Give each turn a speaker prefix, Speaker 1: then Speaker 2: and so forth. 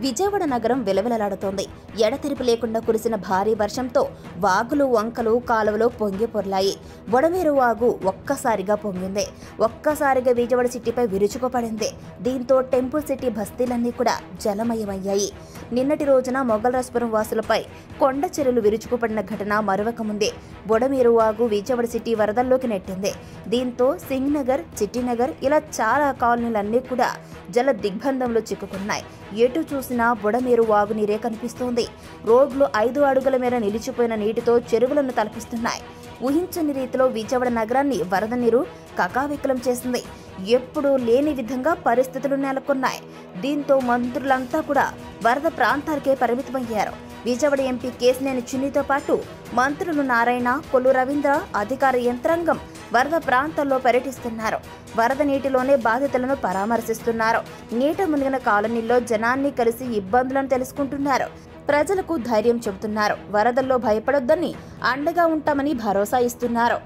Speaker 1: విజయవాడ నగరం వెలవెలలాడుతోంది. ఎడతెరిపి లేకుండా కురిసిన భారీ వర్షంతో వాగులు, వంకలు, కాలువలు పొంగి పొర్లాయి. బుడమేరు వాగు ఒక్కసారిగా పొంగింది. ఒక్కసారిగా విజయవాడ సిటీపై విరుచుకుపడింది. దీంతో టెంపుల్ సిటీ బస్తీలన్నీ కూడా జలమయమయ్యాయి. నిన్నటి రోజున మొగల్రాజ్పురం వాసులపై కొండ చెరువులు విరుచుకుపడిన ఘటన మరవకముందే బుడమేరు వాగు విజయవాడ సిటీ వరదల్లోకి నెట్టింది. దీంతో సింగ్ నగర్, చిట్టినగర్ ఇలా చాలా కాలనీలన్నీ కూడా జల దిగ్బంధంలో చిక్కుకున్నాయి. ఎటు చూసినా బుడమేరు వాగు నీరే కనిపిస్తోంది. రోడ్లు 5 అడుగుల మేర నిలిచిపోయిన నీటితో చెరువులను తలపిస్తున్నాయి. ఊహించని రీతిలో విజయవాడ నగరాన్ని వరద నీరు కకావికలం చేసింది. ఎప్పుడూ లేని విధంగా పరిస్థితులు నెలకొన్నాయి. దీంతో మంత్రులంతా కూడా వరద ప్రాంతాలకే పరిమితమయ్యారు. విజయవాడ ఎంపీ కేశినేని చిన్నితో పాటు మంత్రులు నారాయణ, కొల్లు రవీంద్ర, అధికార యంత్రాంగం వరద ప్రాంతాల్లో పర్యటిస్తున్నారు. వరద నీటిలోనే బాధితులను పరామర్శిస్తున్నారు. నీట మునిగిన కాలనీల్లో జనాన్ని కలిసి ఇబ్బందులను తెలుసుకుంటున్నారు. ప్రజలకు ధైర్యం చెబుతున్నారు. వరదల్లో భయపడొద్దని, అండగా ఉంటామని భరోసా ఇస్తున్నారు.